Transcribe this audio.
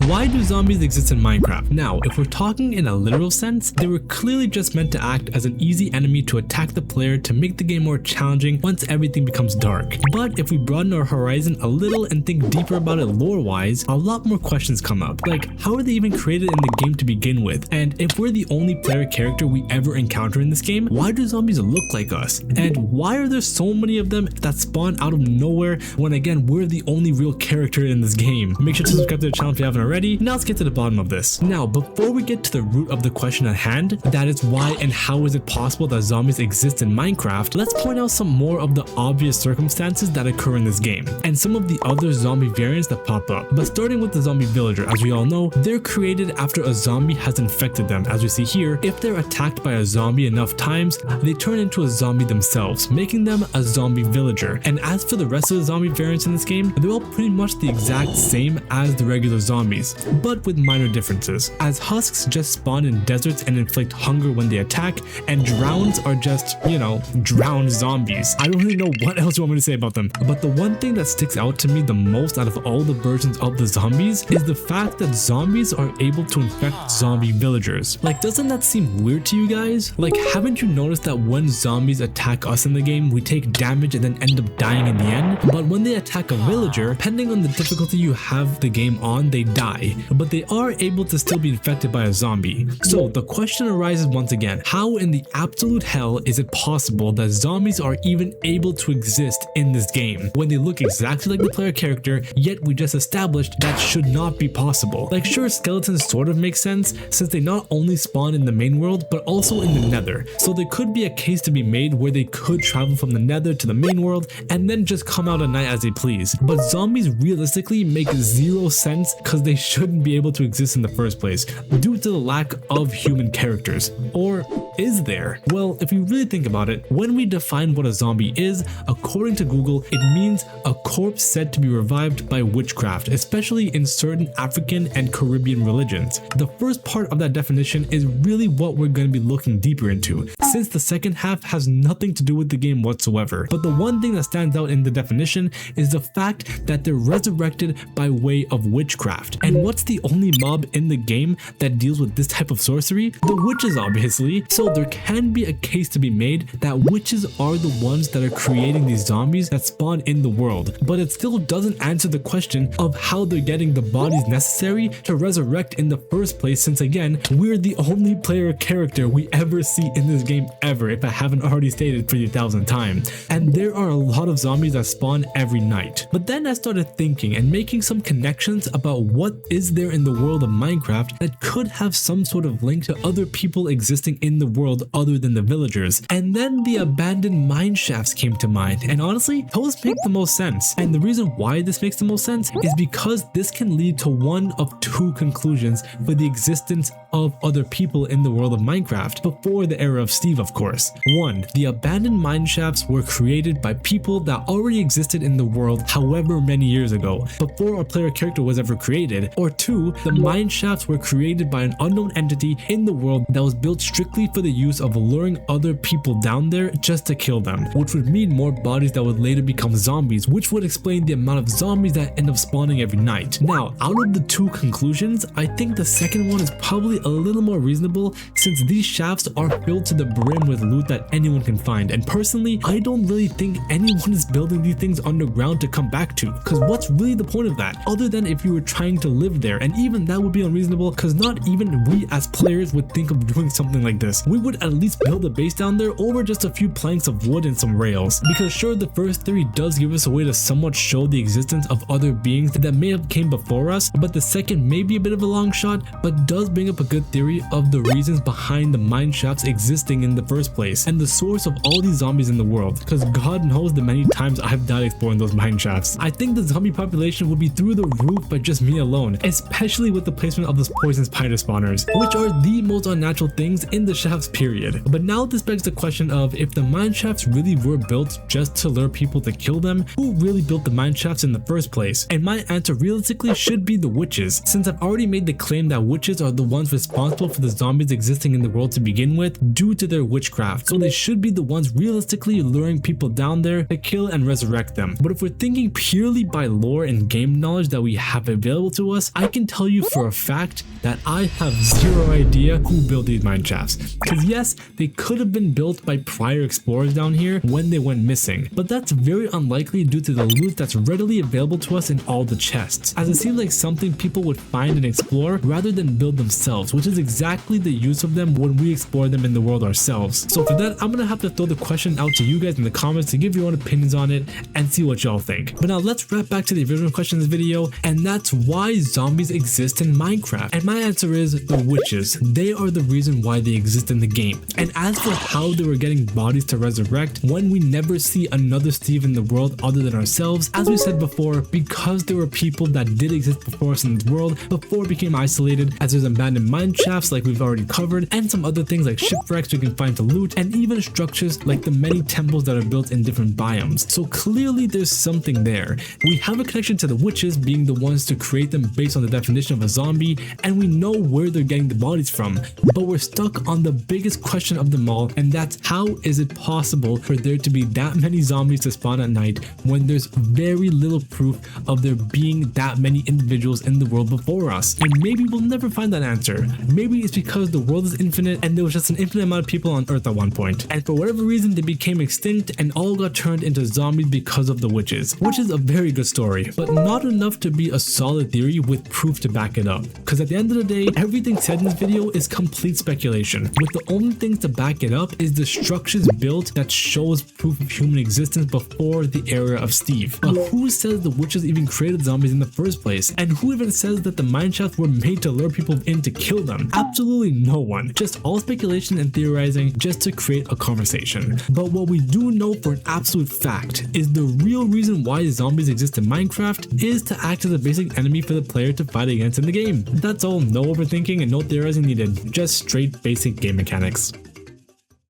Why do zombies exist in Minecraft? Now, if we're talking in a literal sense, they were clearly just meant to act as an easy enemy to attack the player to make the game more challenging once everything becomes dark. But if we broaden our horizon a little and think deeper about it lore-wise, a lot more questions come up. Like, how are they even created in the game to begin with? And if we're the only player character we ever encounter in this game, why do zombies look like us? And why are there so many of them that spawn out of nowhere when again we're the only real character in this game? Make sure to subscribe to the channel if you haven't already. Now let's get to the bottom of this. Now, before we get to the root of the question at hand, that is why and how is it possible that zombies exist in Minecraft, let's point out some more of the obvious circumstances that occur in this game and some of the other zombie variants that pop up. But starting with the zombie villager, as we all know, they're created after a zombie has infected them. As we see here, if they're attacked by a zombie enough times, they turn into a zombie themselves, making them a zombie villager. And as for the rest of the zombie variants in this game, they're all pretty much the exact same as the regular zombies, but with minor differences, as husks just spawn in deserts and inflict hunger when they attack, and drowns are just, you know, drowned zombies. I don't really know what else you want me to say about them, but the one thing that sticks out to me the most out of all the versions of the zombies is the fact that zombies are able to infect zombie villagers. Like, doesn't that seem weird to you guys? Like, haven't you noticed that when zombies attack us in the game, we take damage and then end up dying in the end? But when they attack a villager, depending on the difficulty you have the game on, they die, but they are able to still be infected by a zombie. So the question arises once again, how in the absolute hell is it possible that zombies are even able to exist in this game when they look exactly like the player character, yet we just established that should not be possible? Like, sure, skeletons sort of make sense since they not only spawn in the main world but also in the nether, so there could be a case to be made where they could travel from the nether to the main world and then just come out at night as they please. But zombies realistically make zero sense because they shouldn't be able to exist in the first place due to the lack of human characters. Or is there? Well, if you really think about it, when we define what a zombie is, according to Google, it means a corpse said to be revived by witchcraft, especially in certain African and Caribbean religions. The first part of that definition is really what we're going to be looking deeper into, since the second half has nothing to do with the game whatsoever. But the one thing that stands out in the definition is the fact that they're resurrected by way of witchcraft. And what's the only mob in the game that deals with this type of sorcery? The witches, obviously. So there can be a case to be made that witches are the ones that are creating these zombies that spawn in the world, but it still doesn't answer the question of how they're getting the bodies necessary to resurrect in the first place, since again, we're the only player character we ever see in this game ever, if I haven't already stated 30,000 times. And there are a lot of zombies that spawn every night. But then I started thinking and making some connections about what is there in the world of Minecraft that could have some sort of link to other people existing in the world other than the villagers. And then the abandoned mine shafts came to mind, and honestly, those make the most sense. And the reason why this makes the most sense is because this can lead to one of two conclusions for the existence of other people in the world of Minecraft before the era of Steve, of course. One, the abandoned mine shafts were created by people that already existed in the world however many years ago, before our player character was ever created. Or two, the mine shafts were created by an unknown entity in the world that was built strictly for the use of luring other people down there just to kill them, which would mean more bodies that would later become zombies, which would explain the amount of zombies that end up spawning every night. Now, out of the two conclusions, I think the second one is probably a little more reasonable, since these shafts are filled to the brim with loot that anyone can find, and personally, I don't really think anyone is building these things underground to come back to, because what's really the point of that, other than if you were trying to live there? And even that would be unreasonable, because not even we as players would think of doing something like this. We would at least build a base down there over just a few planks of wood and some rails, because sure, the first theory does give us a way to somewhat show the existence of other beings that may have came before us, but the second may be a bit of a long shot, but does bring up a good theory of the reasons behind the mine shafts existing in the first place and the source of all these zombies in the world, because God knows the many times I've died exploring those mine shafts. I think the zombie population would be through the roof by just me alone, especially with the placement of those poison spider spawners, which are the most unnatural things in the shafts, period. But now this begs the question of, if the mine shafts really were built just to lure people to kill them, who really built the mine shafts in the first place? And my answer realistically should be the witches, since I've already made the claim that witches are the ones responsible for the zombies existing in the world to begin with due to their witchcraft, so they should be the ones realistically luring people down there to kill and resurrect them. But if we're thinking purely by lore and game knowledge that we have available to us, I can tell you for a fact that I have zero idea who built these mine shafts. Because yes, they could have been built by prior explorers down here when they went missing, but that's very unlikely due to the loot that's readily available to us in all the chests, as it seems like something people would find and explore rather than build themselves, which is exactly the use of them when we explore them in the world ourselves. So for that, I'm gonna have to throw the question out to you guys in the comments to give your own opinions on it and see what y'all think. But now let's wrap back to the original question in this video, and that's why zombies exist in Minecraft. And my answer is the witches. They are the reason why they exist in the game. And as for how they were getting bodies to resurrect when we never see another Steve in the world other than ourselves, as we said before, because there were people that did exist before us in this world before it became isolated, as there's abandoned mine shafts like we've already covered, and some other things like shipwrecks we can find to loot, and even structures like the many temples that are built in different biomes. So clearly there's something there. We have a connection to the witches being the ones to create them based on the definition of a zombie, and we know where they're getting the bodies from, but we're stuck on the biggest question of them all, and that's how is it possible for there to be that many zombies to spawn at night when there's very little proof of there being that many individuals in the world before us? And maybe we'll never find that answer. Maybe it's because the world is infinite and there was just an infinite amount of people on Earth at one point, and for whatever reason they became extinct and all got turned into zombies because of the witches, which is a very good story, but not enough to be a solid theory with proof to back it up. Because at the end of the day, everything said in this video is complete speculation, with the only things to back it up is the structures built that shows proof of human existence before the era of Steve. But who says the witches even created zombies in the first place? And who even says that the mineshafts were made to lure people in to kill them? Absolutely no one. Just all speculation and theorizing just to create a conversation. But what we do know for an absolute fact is the real reason why zombies exist in Minecraft is to act as a basic enemy for the player to fight against in the game. That's all, no overthinking and no theorizing needed, just straight basic game mechanics.